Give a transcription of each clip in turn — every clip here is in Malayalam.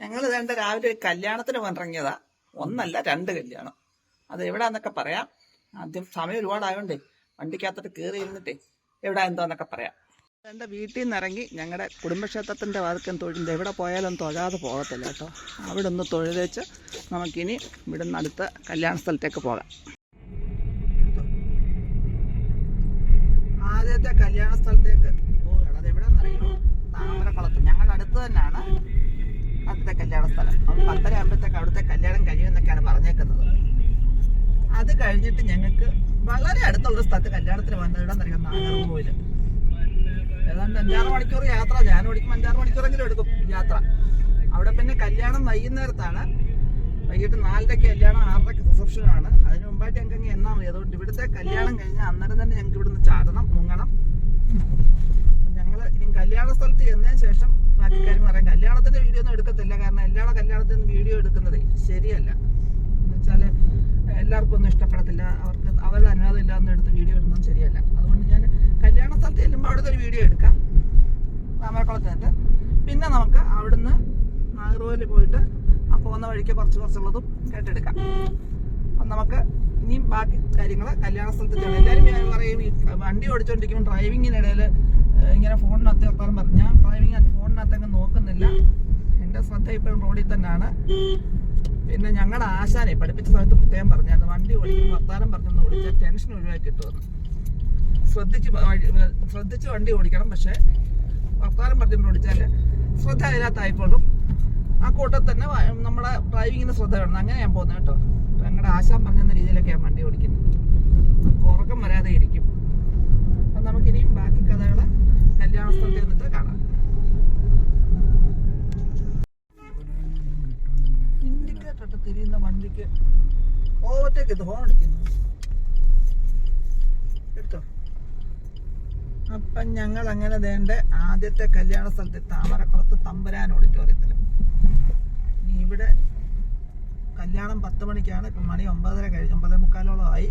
ഞങ്ങൾ ഇതേണ്ട രാവിലെ ഒരു കല്യാണത്തിന് ഇറങ്ങിയതാ. ഒന്നല്ല 2 കല്യാണം. അത് എവിടാന്നൊക്കെ പറയാം. ആദ്യം സമയം ഒരുപാടായോണ്ടേ വണ്ടിക്കകത്തോട്ട് കയറി ഇരുന്നിട്ടേ എവിടാ എന്തോന്നൊക്കെ പറയാം. എൻ്റെ വീട്ടിൽ നിന്ന് ഇറങ്ങി ഞങ്ങളുടെ കുടുംബക്ഷേത്രത്തിൻ്റെ വാതിക്കൻ തൊഴുന്നത് എവിടെ പോയാലും തൊഴാതെ പോകത്തില്ല കേട്ടോ. അവിടെ ഒന്ന് തൊഴുതേച്ച് നമുക്കിനി ഇവിടുന്ന് അടുത്ത കല്യാണ സ്ഥലത്തേക്ക് പോകാം. ആദ്യത്തെ കല്യാണ സ്ഥലത്തേക്ക് പോവുകയാണ്. അത് എവിടെയെന്നറിയുമോ? താമരക്കുളത്ത്. ഞങ്ങളുടെ അടുത്ത് തന്നെയാണ് അടുത്ത കല്യാണ സ്ഥലം. അത് 10:30 ആകുമ്പോഴത്തേക്ക് അവിടുത്തെ കല്യാണം കഴിയുമെന്നൊക്കെയാണ് പറഞ്ഞേക്കുന്നത്. അത് കഴിഞ്ഞിട്ട് ഞങ്ങൾക്ക് വളരെ അടുത്തുള്ള സ്ഥലത്ത് കല്യാണത്തിന് വന്നത് എവിടെയെന്നറിയാം? നാഗർകോവിൽ. ഏതാണ്ട് 5-6 മണിക്കൂർ യാത്ര. ഞാൻ ഓടിക്കുമ്പോൾ 5-6 മണിക്കൂറെങ്കിലും എടുക്കും യാത്ര. അവിടെ പിന്നെ കല്യാണം വൈകുന്നേരത്താണ്. വൈകിട്ട് 4:30 കല്യാണം, 6:30 റിസപ്ഷനാണ്. അതിന് മുമ്പായിട്ട് ഞങ്ങൾക്ക് എന്നാ മതി. അതുകൊണ്ട് ഇവിടുത്തെ കല്യാണം കഴിഞ്ഞാൽ അന്നേരം തന്നെ ഞങ്ങൾക്ക് ഇവിടുന്ന് ചാടണം, മുങ്ങണം. ഞങ്ങൾ ഇനി കല്യാണ സ്ഥലത്ത് ചെന്നതിന് ശേഷം ബാക്കി കാര്യം പറയാം. കല്യാണത്തിന്റെ വീഡിയോ ഒന്നും എടുക്കത്തില്ല. കാരണം എല്ലാ കല്യാണത്തിനും വീഡിയോ എടുക്കുന്നത് ശരിയല്ല. എന്ന് വെച്ചാൽ എല്ലാവർക്കും ഒന്നും ഇഷ്ടപ്പെടത്തില്ല. അവരുടെ അനുവാദം ഇല്ലാതെ എടുത്ത് വീഡിയോ ഇടുന്നത് ശരിയല്ല. അതുകൊണ്ട് ഞാൻ കല്യാണ സ്ഥലത്ത് ചെല്ലുമ്പോൾ അവിടുത്തെ ഒരു വീഡിയോ എടുക്കാം, താമരക്കുളത്തിട്ട്. പിന്നെ നമുക്ക് അവിടുന്ന് നാഗർകോവിൽ പോയിട്ട് ആ പോകുന്ന വഴിക്ക് കുറച്ചുള്ളതും കേട്ടെടുക്കാം. അപ്പം നമുക്ക് ഇനിയും ബാക്കി കാര്യങ്ങൾ കല്യാണ സ്ഥലത്ത് ചെയ്യണം. എല്ലാവരും പറയും വണ്ടി ഓടിച്ചുകൊണ്ടിരിക്കുമ്പോൾ ഡ്രൈവിങ്ങിനിടയിൽ ഇങ്ങനെ ഫോണിനകത്ത് വർത്താനം പറഞ്ഞാൽ ഡ്രൈവിങ്ങിനകത്ത് ഫോണിനകത്തങ്ങ് നോക്കുന്നില്ല. എൻ്റെ ശ്രദ്ധ ഇപ്പോഴും റോഡിൽ തന്നെയാണ്. പിന്നെ ഞങ്ങളുടെ ആശാനെ പഠിപ്പിച്ച സമയത്ത് പ്രത്യേകം പറഞ്ഞായിരുന്നു, വണ്ടി ഓടിക്കുമ്പോൾ വർത്താനം പറഞ്ഞൊന്ന് ഓടിച്ചാൽ ടെൻഷൻ ഒഴിവാക്കി കിട്ടുമെന്ന്. ശ്രദ്ധിച്ച് വണ്ടി ഓടിക്കണം. പക്ഷേ വർത്താനം പറഞ്ഞുകൊണ്ട് ഓടിച്ചാൽ ശ്രദ്ധ അതിനകത്തായിക്കോളും. ആ കൂട്ടത്തിൽ തന്നെ നമ്മുടെ ഡ്രൈവിങ്ങിന് ശ്രദ്ധ വേണം. അങ്ങനെ ഞാൻ പോകുന്നത് കേട്ടോ. ഞങ്ങളുടെ ആശാൻ പറഞ്ഞെന്ന രീതിയിലൊക്കെയാണ് വണ്ടി ഓടിക്കുന്നത്. ഉറക്കം വരാതെ ഇരിക്കും. അപ്പം നമുക്കിനിയും ബാക്കി കഥകൾ കല്യാണ സ്ഥലത്ത് നിന്നിട്ട് കാണാം. ഇൻഡിക്കേറ്റർ തിരിയുന്ന വണ്ടിക്ക് ഓവർടേക്ക് ഇത് ഹോൺ അടിക്കുന്നു കേട്ടോ. അപ്പം ഞങ്ങൾ അങ്ങനെ വേണ്ട ആദ്യത്തെ കല്യാണ സ്ഥലത്ത് താമരക്കുളത്ത് തമ്പുരാൻ ഓഡിറ്റോറിയത്തിൽ. ഇവിടെ കല്യാണം 10 മണിക്കാണ്. ഇപ്പം മണി 9:30 കഴിഞ്ഞ് 9:45 ആയി.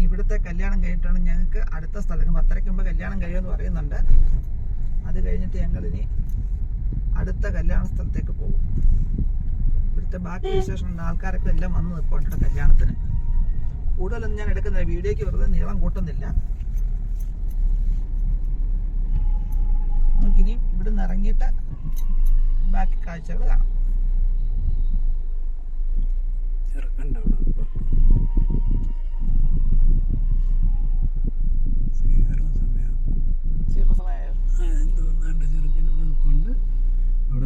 ഇവിടുത്തെ കല്യാണം കഴിഞ്ഞിട്ടാണ് ഞങ്ങൾക്ക് അടുത്ത സ്ഥലത്ത് 10:30 മുമ്പ് കല്യാണം കഴിയുമെന്ന് പറയുന്നുണ്ട്. അത് കഴിഞ്ഞിട്ട് ഞങ്ങളിനി അടുത്ത കല്യാണ സ്ഥലത്തേക്ക് പോകും. ഇവിടുത്തെ ബാക്കി വിശേഷമുണ്ട്. ആൾക്കാരൊക്കെ എല്ലാം വന്ന് നിൽപ്പുണ്ട് കല്യാണത്തിന്. കൂടുതലൊന്നും ഞാൻ എടുക്കുന്നില്ല, വീഡിയോയ്ക്ക് വെറുതെ നീളം കൂട്ടുന്നില്ല. നമുക്കിനി ഇവിടുന്ന് ഇറങ്ങിയിട്ട് ബാക്കി കാഴ്ചകൾ കാണാം.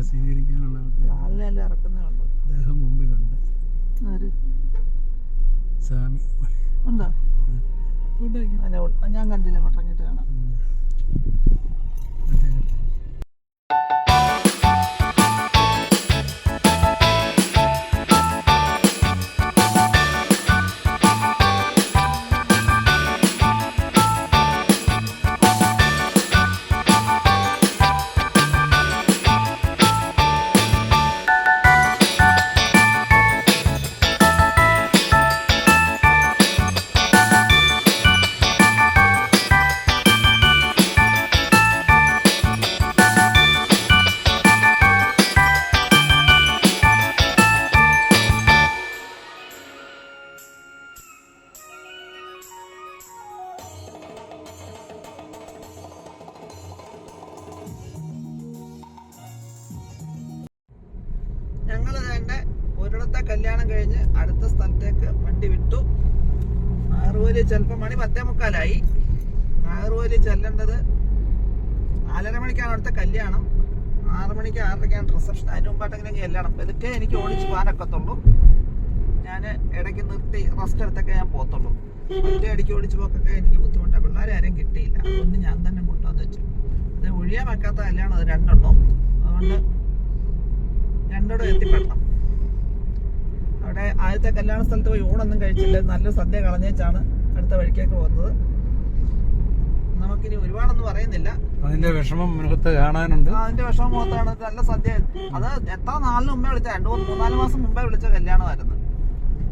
സ്വീകരിക്കാനുള്ള ഇറക്കുന്നേ ഉള്ളൂ. അദ്ദേഹം മുമ്പിലുണ്ട്. സ്വാമി ഉണ്ടോ? ഞാൻ കണ്ടില്ല, ഇറങ്ങിയിട്ട് കാണാം. ഞങ്ങൾ തന്നെ ഒരിടത്തെ കല്യാണം കഴിഞ്ഞ് അടുത്ത സ്ഥലത്തേക്ക് വണ്ടി വിട്ടു. നാഗർകോവിൽ ചിലപ്പോൾ മണി 10:45. നാഗർകോവിൽ ചെല്ലേണ്ടത് 4:30 മണിക്കാണ് അടുത്ത കല്യാണം. 6 മണിക്ക് 6:30ക്കാണ് റിസപ്ഷൻ. അതിന് മുമ്പായിട്ടെങ്കിലും ചെല്ലണം. ഇതൊക്കെ എനിക്ക് ഓടിച്ച് പോകാനൊക്കത്തുള്ളൂ. ഞാൻ ഇടയ്ക്ക് നിർത്തി റെസ്റ്റ് എടുത്തൊക്കെ ഞാൻ പോകത്തുള്ളൂ. ഒറ്റയടിക്ക് ഓടിച്ച് പോക്കൊക്കെ എനിക്ക് ബുദ്ധിമുട്ടാണ്. പിള്ളേരെ ആരും കിട്ടിയില്ല. അതുകൊണ്ട് ഞാൻ തന്നെ കൊണ്ടുവന്ന് വെച്ചു. ഇത് ഒഴിയാൻ വെക്കാത്ത കല്യാണം അത് 2 എണ്ണം. അതുകൊണ്ട് 2 എത്തിപ്പെടണം. അവിടെ ആദ്യത്തെ കല്യാണ സ്ഥലത്ത് പോയി ഊണൊന്നും കഴിച്ചില്ല. നല്ല സദ്യ കളഞ്ഞേച്ചാണ് അടുത്ത വഴിക്കേക്ക് പോകുന്നത്. നമുക്കിനി ഒരുപാടൊന്നും പറയുന്നില്ല. അതിന്റെ വിഷമം മുഖത്ത് കാണാനുണ്ട്. അതിന്റെ വിഷമം മുഖത്താണ്. നല്ല സദ്യ. അത് എത്ര നാളിന് മുമ്പേ വിളിച്ച 2-3-4 മാസം മുമ്പേ വിളിച്ച കല്യാണമായിരുന്നു.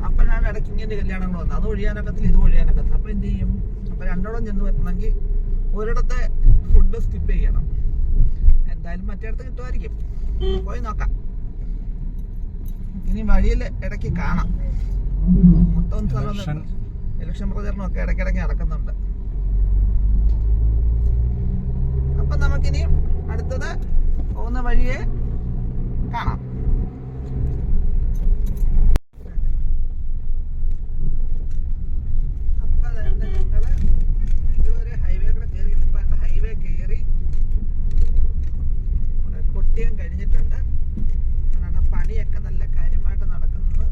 അപ്പോഴാണ് ഇടയ്ക്ക് ഇങ്ങനെ കല്യാണങ്ങൾ വന്നത്. അത് ഒഴിയാനൊക്കത്തില്ല, ഇത് ഒഴിയാനൊക്കത്തില്ല. അപ്പം എന്ത് ചെയ്യും? അപ്പം 2 ചെന്ന് പറ്റണമെങ്കിൽ ഒരിടത്തെ ഫുഡ് സ്കിപ്പ് ചെയ്യണം. എന്തായാലും മറ്റേടത്ത് കിട്ടുമായിരിക്കും. പോയി നോക്കാം. ഇനി വഴിയിൽ ഇടയ്ക്ക് കാണാം. മൊത്തം സ്ഥലം ഇലക്ഷൻ പ്രചരണമൊക്കെ ഇടയ്ക്കിടയ്ക്ക് നടക്കുന്നുണ്ട്. അപ്പൊ നമുക്കിനി അടുത്തത് പോകുന്ന വഴിയെ കാണാം. അപ്പൊ അതുകൊണ്ട് ഞങ്ങള് ഇതുവരെ ഹൈവേ കൂടെ കയറി, ഇപ്പൊ ഹൈവേ കയറി കൊട്ടിയം കഴിഞ്ഞിട്ടുണ്ട്. അതുകൊണ്ട് പണിയൊക്കെ നല്ല കാര്യമായിട്ട് നടക്കുന്നത്.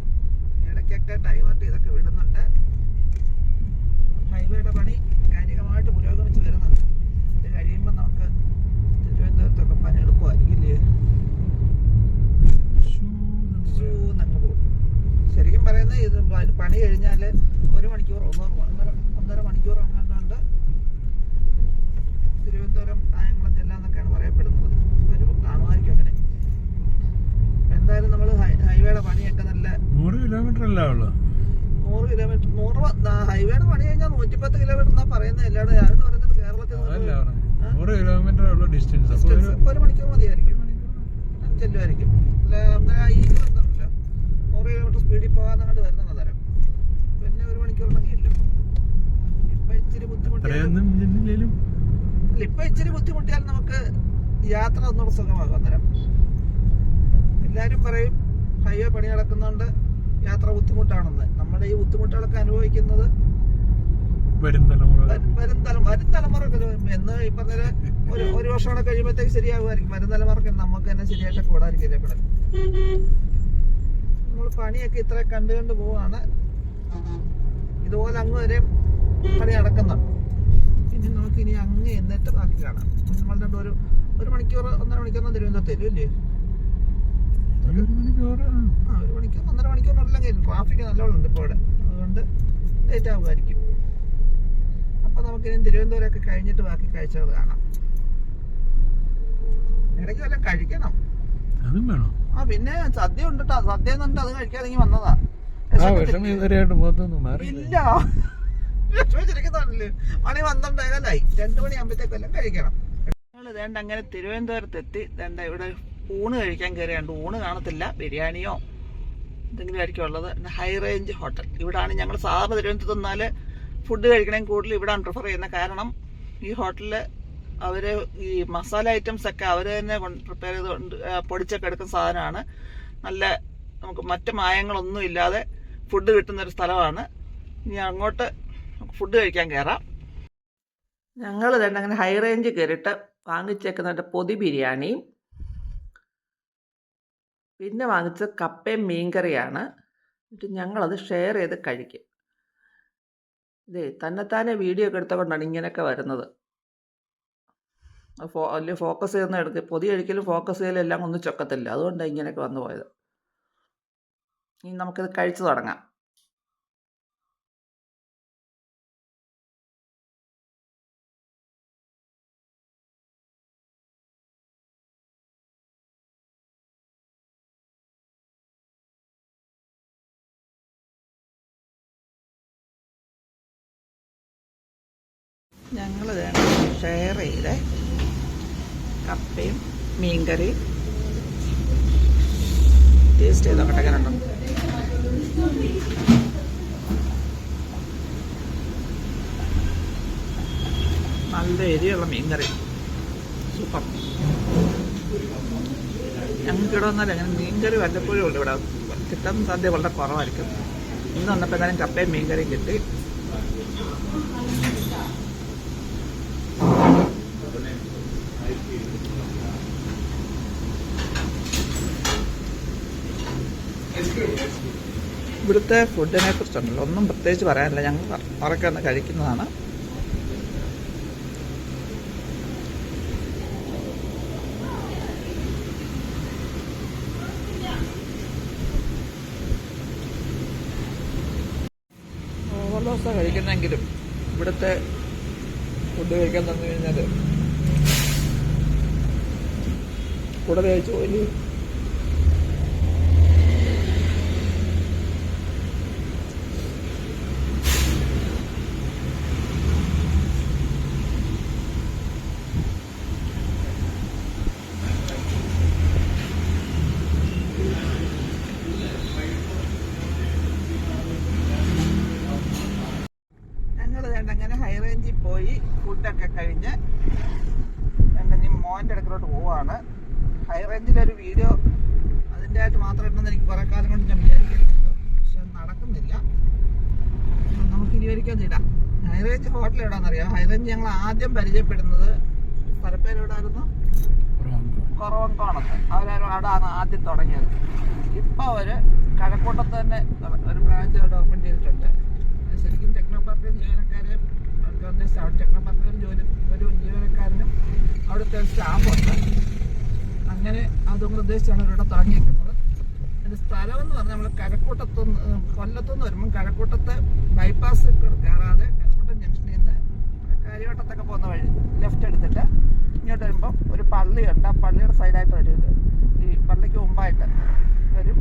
ഇടയ്ക്കൊക്കെ ഡൈവേർട്ട് ചെയ്തൊക്കെ വിടുന്നുണ്ട്. ഹൈവേയുടെ പണി കാര്യമായിട്ട് പുരോഗമിച്ച് വരുന്നുണ്ട്. ഇത് കഴിയുമ്പോൾ നമുക്ക് തിരുവനന്തപുരത്തൊക്കെ പണി എളുപ്പമായിരിക്കില്ലേ? അങ്ങ് പോകും. ശരിക്കും പറയുന്നത് ഇത് പണി കഴിഞ്ഞാൽ 1 മണിക്കൂർ 1.5 മണിക്കൂർ അങ്ങാണ്ടുണ്ട് തിരുവനന്തപുരം കായംകുളം ജില്ല എന്നൊക്കെയാണ് പറയപ്പെടുന്നത്. വരുമ്പോൾ കാണുമായിരിക്കും അങ്ങനെ. എന്തായാലും നമ്മൾ ഹൈവേയുടെ പണിയൊക്കെ നല്ല 100 കിലോമീറ്റർ അല്ല ഉള്ളു. 100 കിലോമീറ്റർ ഹൈവേയുടെ പണി കഴിഞ്ഞാൽ 110 കിലോമീറ്റർ എന്നാ പറയുന്നത്. എല്ലാവരും ഞാനെന്ന് പറയുന്നത് കേരളത്തിൽ 100 കിലോമീറ്റർ ഉള്ള ഡിസ്റ്റൻസ് 1 മണിക്കൂർ മതിയായിരിക്കും, ചെല്ലുമായിരിക്കും. ഈ ഇതുണ്ടല്ലോ 100 കിലോമീറ്റർ സ്പീഡിൽ പോകാന്നങ്ങോട്ട് വരുന്ന തരം, പിന്നെ 1 മണിക്കൂറിനൊക്കെ ഇല്ല. ഇപ്പൊ ഇച്ചിരി ബുദ്ധിമുട്ടിയാലും നമുക്ക് യാത്ര ഒന്നുകൂടെ സുഖമാകും അന്നേരം. എല്ലാവരും പറയും ഹൈവേ പണി നടക്കുന്നുണ്ട്, യാത്ര ബുദ്ധിമുട്ടാണെന്ന്. നമ്മുടെ ഈ ബുദ്ധിമുട്ടുകളൊക്കെ അനുഭവിക്കുന്നത് വരും തലമുറ എന്ന് ഈ പറഞ്ഞ ഒരു വർഷം കൂടെ കഴിയുമ്പോഴത്തേക്ക് ശരിയാകുമായിരിക്കും. വരും തലമുറക്ക് നമുക്ക് തന്നെ ശരിയായിട്ട് കൂടാതിരിക്കില്ല. ഇവിടെ നമ്മൾ പണിയൊക്കെ ഇത്ര കണ്ടു പോവാണ്. ഇതുപോലെ അങ്ങ് വരെ പണി നടക്കുന്നുണ്ട്. ഇനി നമുക്ക് ഇനി അങ്ങ് എന്നിട്ട് ബാക്കി കാണാം. നമ്മളുടെ ഒരു മണിക്കൂർ 1.5 മണിക്കൂറിന് തിരുവനന്തപുരത്ത് തരും ഇല്ലേ? 1 മണിക്കൂർ 1.5 മണിക്കൂറിനുള്ളിൽ ട്രാഫിക് നല്ലോണം ഉണ്ട് ഇപ്പോൾ ഇവിടെ. അതുകൊണ്ട് ലേറ്റ് ആകുമായിരിക്കും. അപ്പൊ നമുക്കിനി തിരുവനന്തപുരമൊക്കെ കഴിഞ്ഞിട്ട് ബാക്കി കാഴ്ചകൾ കാണാം. ഇടയ്ക്ക് വല്ലതും കഴിക്കണം. അതും വേണം. പിന്നെ സദ്യ ഉണ്ട് കേട്ടോ. സദ്യ എന്നുണ്ട്, അത് കഴിക്കാതെ വന്നതാ. ഇല്ല, വിഷമിച്ചിരിക്കുന്നില്ലേ? മണി 12 2 മണിയാകുമ്പോഴത്തേക്കും എല്ലാം കഴിക്കണം. ഞങ്ങൾ ഇതേണ്ട അങ്ങനെ തിരുവനന്തപുരത്തെത്തി. ഇതേണ്ട ഇവിടെ ഊണ് കഴിക്കാൻ കയറിയാണ്ട്. ഊണ് കാണത്തില്ല, ബിരിയാണിയോ എന്തെങ്കിലും ആയിരിക്കും ഉള്ളത്. High range hotel. ഇവിടാണ് ഞങ്ങൾ സാധാരണ തിരുവനന്തപുരത്ത് നിന്നാൽ ഫുഡ് കഴിക്കണമെങ്കിൽ കൂടുതൽ ഇവിടാണ് പ്രിഫർ ചെയ്യുന്നത്. കാരണം ഈ ഹോട്ടലിൽ അവർ ഈ മസാല ഐറ്റംസ് ഒക്കെ അവർ തന്നെ പ്രിപ്പയർ ചെയ്ത് പൊടിച്ചൊക്കെ എടുക്കുന്ന സാധനമാണ്. നല്ല നമുക്ക് മറ്റ് മായങ്ങളൊന്നും ഇല്ലാതെ ഫുഡ് കിട്ടുന്നൊരു സ്ഥലമാണ്. ഇനി അങ്ങോട്ട് ഫുഡ് കഴിക്കാൻ കയറാം. ഞങ്ങൾ തന്നെ അങ്ങനെ ഹൈ റേഞ്ച് കയറിയിട്ട് വാങ്ങിച്ചേക്കുന്നതിൻ്റെ പൊതി ബിരിയാണിയും പിന്നെ വാങ്ങിച്ച കപ്പയും മീൻകറിയാണ്. എന്നിട്ട് ഞങ്ങളത് ഷെയർ ചെയ്ത് കഴിക്കും. ഇതേ തന്നെത്താനെ വീഡിയോ ഒക്കെ എടുത്തുകൊണ്ടാണ് ഇങ്ങനെയൊക്കെ വരുന്നത്. വലിയ ഫോക്കസ് ചെയ്യുന്ന എടുക്കുക, പൊതി കഴിക്കലും ഫോക്കസ് ചെയ്യലും എല്ലാം ഒന്നും ചൊക്കത്തില്ല. അതുകൊണ്ടാണ് ഇങ്ങനെയൊക്കെ വന്നു പോയത്. ഇനി നമുക്കിത് കഴിച്ചു തുടങ്ങാം. ഞങ്ങൾ ഷെയർ ചെയ്ത് കപ്പയും മീൻകറിയും ടേസ്റ്റ് ചെയ്ത് നോക്കട്ടെ എങ്ങനെ ഉണ്ടോ. നല്ല എരിയുള്ള മീൻകറി, സൂപ്പർ. ഞങ്ങൾക്കിവിടെ വന്നാൽ അങ്ങനെ മീൻകറി വല്ലപ്പോഴും ഉണ്ട്. ഇവിടെ കിട്ടാൻ സാധ്യത വളരെ കുറവായിരിക്കും. ഇന്ന് വന്നപ്പോൾ എന്തായാലും കപ്പയും മീൻകറിയും കിട്ടി. ഇവിടുത്തെ ഫുഡിനെ കുറിച്ചുണ്ടല്ലോ ഒന്നും പ്രത്യേകിച്ച് പറയാനില്ല. ഞങ്ങൾ ഉറക്കെ ഒന്ന് കഴിക്കുന്നതാണ്. ഓവർലോസാണ് കഴിക്കുന്നെങ്കിലും ഇവിടുത്തെ ഫുഡ് കഴിക്കാൻ തന്നു കഴിഞ്ഞാൽ കൂടുതൽ കഴിച്ചു പോയി. ഹൈറേഞ്ചിലോട്ട് പോവാണ്. ഹൈറേഞ്ചിൻ്റെ ഒരു വീഡിയോ അതിൻ്റെ ആയിട്ട് മാത്രം ഇട്ടെന്ന് എനിക്ക് കുറേ കാലം കൊണ്ട് ഞാൻ വിചാരിക്കുന്നുണ്ട്, പക്ഷെ അത് നടക്കുന്നില്ല. നമുക്ക് ഇനി ഒരിക്കലും ഇടാം. High range hotel എവിടെയാണെന്നറിയാം? ഹൈറേഞ്ച് ഞങ്ങൾ ആദ്യം പരിചയപ്പെടുന്നത് സ്ഥലപ്പേര് എവിടെയായിരുന്നു? കുറവങ്കോണത്ത്. അവിടെയാണ് ആദ്യം തുടങ്ങിയത്. ഇപ്പോൾ അവർ കഴക്കൂട്ടത്ത് തന്നെ ഒരു ബ്രാഞ്ച് അവിടെ ഓപ്പൺ ചെയ്തിട്ടുണ്ട്. ശരിക്കും ടെക്നോ പാർക്കിലെ ജീവനക്കാരെ ടെക്നോ പാർക്കിൽ ഒരു ജീവനക്കാരനും അവിടുത്തെ ഒരു സ്റ്റാഫുണ്ട്. അങ്ങനെ അതുകൊണ്ട് ഉദ്ദേശിച്ചാണ് ഇവിടെ തുടങ്ങിയിരിക്കുന്നത്. അതിൻ്റെ സ്ഥലം എന്ന് പറഞ്ഞാൽ നമ്മൾ കഴക്കൂട്ടത്തുനിന്ന് കൊല്ലത്തുനിന്ന് വരുമ്പം കഴക്കൂട്ടത്ത് ബൈപ്പാസ് കയറാതെ കഴക്കൂട്ടം ജംഗ്ഷനിൽ നിന്ന് കാര്യവട്ടത്തൊക്കെ പോകുന്ന വഴി ലെഫ്റ്റ് എടുത്തിട്ട് ഇങ്ങോട്ട് വരുമ്പം ഒരു പള്ളിയുണ്ട്. ആ പള്ളിയുടെ സൈഡായിട്ട് വരുന്നത് ഈ പള്ളിക്ക് മുമ്പായിട്ട് വരും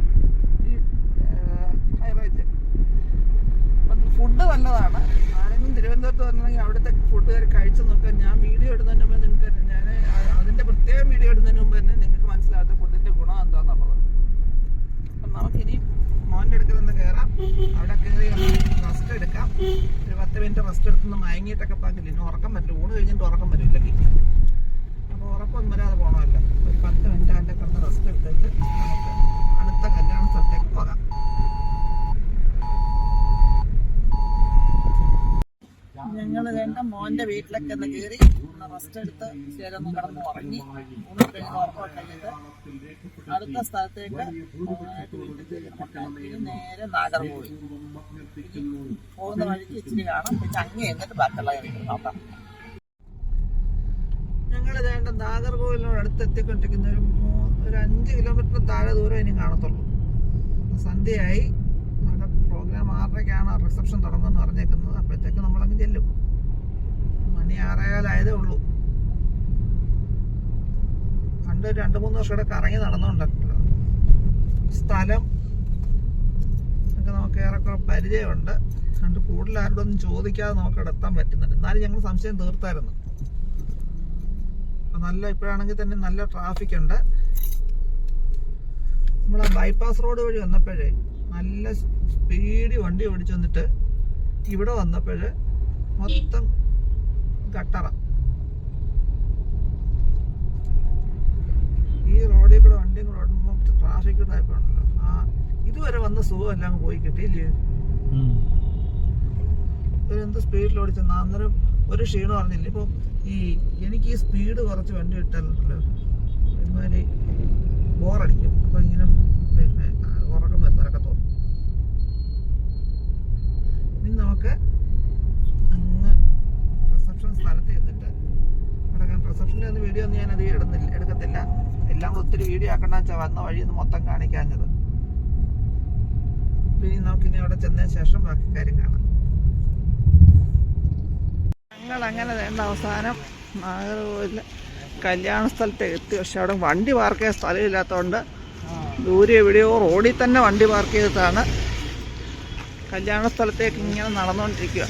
ഈ ഹൈറേഞ്ച്. അപ്പം ഫുഡ് നല്ലതാണ്. ആരെങ്കിലും തിരുവനന്തപുരത്ത് വരണമെങ്കിൽ അവിടുത്തെ ഫുഡ് കയറി കഴിച്ചു നോക്കാൻ. ഞാൻ വീഡിയോ ഇടുന്നതിന് മുമ്പ് നിങ്ങൾക്ക് ഞാൻ അതിൻ്റെ പ്രത്യേകം വീഡിയോ ഇടുന്നതിന് മുമ്പ് തന്നെ നിങ്ങൾക്ക് മനസ്സിലാത്ത ഫുഡിൻ്റെ ഗുണം എന്താണെന്നുള്ളത്. അപ്പം നമുക്കിനി മോൻ്റെ അടുക്കൽ നിന്ന് കയറാം. അവിടെ കയറി റെസ്റ്റ് എടുക്കാം. ഒരു 10 മിനിറ്റ് റെസ്റ്റ് എടുത്തൊന്ന് മയങ്ങിയിട്ടൊക്കെ പാകില്ല. ഇനി ഉറക്കം പറ്റില്ല. ഊണ് കഴിഞ്ഞിട്ട് ഉറക്കം വരില്ലെങ്കിൽ. അപ്പോൾ ഉറക്കം വരാതെ പോകണമല്ലോ. ഒരു 10 മിനിറ്റ് അതിൻ്റെ കിടന്ന് റെസ്റ്റ് എടുത്തിട്ട് നമുക്ക് അടുത്ത കല്യാണ സ്ഥലത്തേക്ക് പോകാം. ഞങ്ങൾ എൻ്റെ മോൻ്റെ വീട്ടിലൊക്കെ ഒന്ന് കയറി ഒന്ന് റെസ്റ്റ് എടുത്ത് ശരിയൊന്ന് കിടന്ന് ഉറങ്ങി. ഊണ് കഴിഞ്ഞ് ഉറക്കം കഴിഞ്ഞിട്ട് അടുത്ത സ്ഥലത്തേക്ക് വീട്ടിൽ നേരെ നാഗർകോവിൽ പോകുന്ന വഴിക്ക് ഇച്ചിരി കാണാം. പിന്നെ അങ്ങ് എന്നിട്ട് ബാക്കിയുള്ള കാര്യങ്ങൾ നോക്കാം. ഞങ്ങൾ വേണ്ട നാഗർകോവിലിനോട് അടുത്തെത്തിക്കൊണ്ടിരിക്കുന്ന ഒരു 5 കിലോമീറ്റർ താഴെ ദൂരം ഇനി കാണത്തുള്ളൂ. സന്ധ്യയായി. അവിടെ പ്രോഗ്രാം 6:30ക്കാണ് റിസപ്ഷൻ തുടങ്ങുമെന്ന് പറഞ്ഞേക്കുന്നത്. അപ്പോഴത്തേക്ക് നമ്മളങ്ങ് ചെല്ലും. മണി 6:15 ഉള്ളൂ. പണ്ട് 2-3 വർഷം ഇവിടെ കറങ്ങി നടന്നുകൊണ്ടല്ലോ. സ്ഥലം ഒക്കെ നമുക്ക് ഏറെക്കുറെ പരിചയമുണ്ട്. അതുകൊണ്ട് കൂടുതൽ ആരുടെ ഒന്നും ചോദിക്കാതെ നമുക്ക് ഇവിടെ എത്താൻ പറ്റുന്നുണ്ട്. എന്നാലും ഞങ്ങൾ സംശയം തീർത്തായിരുന്നു. അപ്പം നല്ല ഇപ്പോഴാണെങ്കിൽ തന്നെ നല്ല ട്രാഫിക് ഉണ്ട്. നമ്മൾ ആ ബൈപ്പാസ് റോഡ് വഴി വന്നപ്പോഴേ നല്ല സ്പീഡിൽ വണ്ടി ഓടിച്ചു വന്നിട്ട് ഇവിടെ വന്നപ്പോൾ മൊത്തം ഗട്ടറ. ഈ റോഡിൽ കൂടെ വണ്ടിയും കൂടെ ഓടുമ്പോൾ ട്രാഫിക് ടൈപ്പ് ഉണ്ടല്ലോ. ഇതുവരെ വന്ന സുഖമെല്ലാം അങ്ങ് പോയി കിട്ടിയില്ലേ? എന്ത് സ്പീഡിൽ ഓടിച്ചെന്നാ അന്നേരം ഒരു ക്ഷീണം അറിഞ്ഞില്ല. ഇപ്പം എനിക്ക് ഈ സ്പീഡ് കുറച്ച് വണ്ടി ഇട്ടാലുണ്ടല്ലോ ഒരുമാതിരി ബോറടിക്കും. അപ്പം ഇങ്ങനെ പിന്നെ ഉറക്കം വരുന്നവരൊക്കെ തോന്നും. ഇനി നമുക്ക് അങ്ങ് റിസപ്ഷൻ സ്ഥലത്ത് ചെന്നിട്ട് അവിടെ റിസപ്ഷൻ്റെ ഒന്ന് വീഡിയോ ഒന്നും ഞാൻ അധികം എടുക്കത്തില്ല. എല്ലാം കൂടെ ഒത്തിരി വീഡിയോ ആക്കണ്ട വെച്ചാൽ വന്ന വഴിയൊന്ന് മൊത്തം കാണിക്കാഞ്ഞത്. പിന്നെ നമുക്കിനി അവിടെ ചെന്നതിന് ശേഷം ബാക്കി കാര്യം കാണാം. ഞങ്ങൾ അങ്ങനെ വേണ്ട അവസാനം നാഗർകോവിൽ കല്യാണ സ്ഥലത്ത് എത്തി. പക്ഷെ അവിടെ വണ്ടി പാർക്ക് ചെയ്യാൻ സ്ഥലമില്ലാത്തതുകൊണ്ട് ദൂരെ എവിടെയോ റോഡിൽ തന്നെ വണ്ടി പാർക്ക് ചെയ്തിട്ടാണ് കല്യാണ സ്ഥലത്തേക്ക് ഇങ്ങനെ നടന്നുകൊണ്ടിരിക്കുക.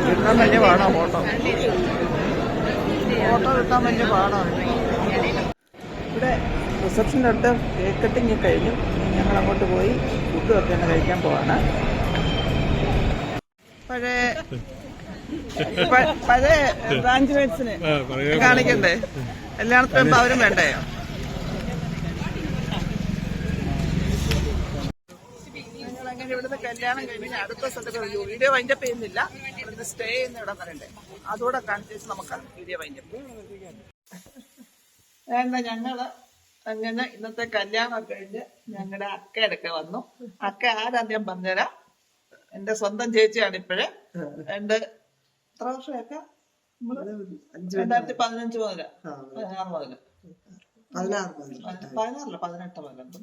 കിട്ടാൻ വലിയ പാടാണ്. ഫോട്ടോ കിട്ടാൻ വലിയ പാടാണ്. ഇവിടെ റിസപ്ഷൻ്റെ അടുത്ത് കേക്ക് കട്ടിങ് കഴിഞ്ഞു. ഞങ്ങൾ അങ്ങോട്ട് പോയി ഫുഡ് ഒക്കെ തന്നെ കഴിക്കാൻ പോവാണ്. പഴയ ബ്രാഞ്ച് മേറ്റ്സിന് കാണിക്കണ്ടേ? എല്ലായിടത്തും അവരും വേണ്ടേ? ഞങ്ങളങ്ങനെ ഇവിടുന്ന് കല്യാണം കഴിഞ്ഞ് അടുത്ത സ്ഥലത്ത് വീഡിയോ വൈൻഡപ്പ് ചെയ്യുന്നില്ല. ഇവിടുന്ന് സ്റ്റേ ചെയ്യുന്ന ഇടം വരണ്ടേ, അതുകൂടെ കാണിച്ചു നമുക്ക് വീഡിയോ വൈൻഡപ്പ്. വേണ്ട, ഞങ്ങള് അങ്ങനെ ഇന്നത്തെ കല്യാണം കഴിഞ്ഞ് ഞങ്ങളുടെ അക്കയുടെ വന്നു. അക്ക ആരാന്ന് ഞാൻ പറഞ്ഞുതരാം. എന്റെ സ്വന്തം ചേച്ചിയാണ് ഇപ്പോഴ്. എത്ര വർഷമൊക്കെ നമ്മള് അഞ്ച് 2015 മുതല് ആ, 16 മുതല് 16 മുതൽ 16 18 മുതല് 18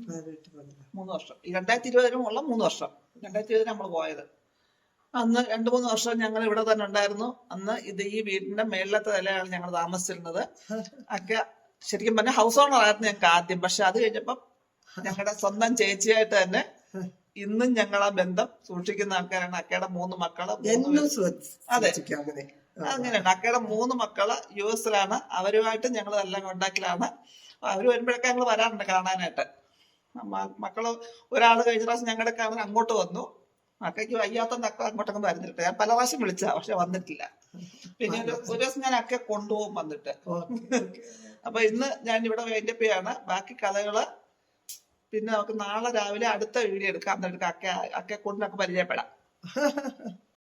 മുതൽ 3 വർഷം. ഈ 2020 ഉള്ള 3 വർഷം. 2020 നമ്മൾ പോയത്. അന്ന് 2-3 വർഷം ഞങ്ങൾ ഇവിടെ തന്നെ ഉണ്ടായിരുന്നു. അന്ന് ഈ വീടിന്റെ മേളിലത്തെ നിലയാണ് ഞങ്ങൾ താമസിച്ചിരുന്നത്. ഒക്കെ ശരിക്കും പറഞ്ഞാൽ ഹൗസ് ഓണർ ആയിരുന്നു ഞങ്ങൾക്ക് ആദ്യം. പക്ഷെ അത് കഴിഞ്ഞപ്പം ഞങ്ങളുടെ സ്വന്തം ചേച്ചിയായിട്ട് തന്നെ ഇന്നും ഞങ്ങൾ ആ ബന്ധം സൂക്ഷിക്കുന്ന ആൾക്കാരാണ്. അക്കയുടെ 3 മക്കള് എന്നും അതെ. ശ്രദ്ധിക്കും അങ്ങനെ. അങ്ങനെയാണ്. അക്കയുടെ 3 മക്കള് US-ലാണ്. അവരുമായിട്ട് ഞങ്ങൾ നല്ല കോണ്ടാക്റ്റിലാണ്. അവര് വരുമ്പോഴൊക്കെ ഞങ്ങൾ വരാറുണ്ട് കാണാനായിട്ട്. മക്കള് ഒരാള് കഴിഞ്ഞ പ്രാവശ്യം ഞങ്ങളുടെ കാണാൻ അങ്ങോട്ട് വന്നു. അക്കയ്ക്ക് വയ്യാത്തോണ്ട് അക്ക അങ്ങോട്ടൊക്കെ വരുന്നില്ല. ഞാൻ പല പ്രാവശ്യം വിളിച്ച പക്ഷെ വന്നിട്ടില്ല. പിന്നെ ഒരു ദിവസം ഞാൻ അക്ക കൊണ്ടുപോകും വന്നിട്ട്. അപ്പൊ ഇന്ന് ഞാൻ ഇവിടെ വേണ്ടിയപ്പോഴാണ്. ബാക്കി കഥകള് പിന്നെ നമുക്ക് നാളെ രാവിലെ അടുത്ത വീഡിയോ എടുക്കാം. എന്നിട്ട് അക്കയെ കൊണ്ട് നമുക്ക് പരിചയപ്പെടാം.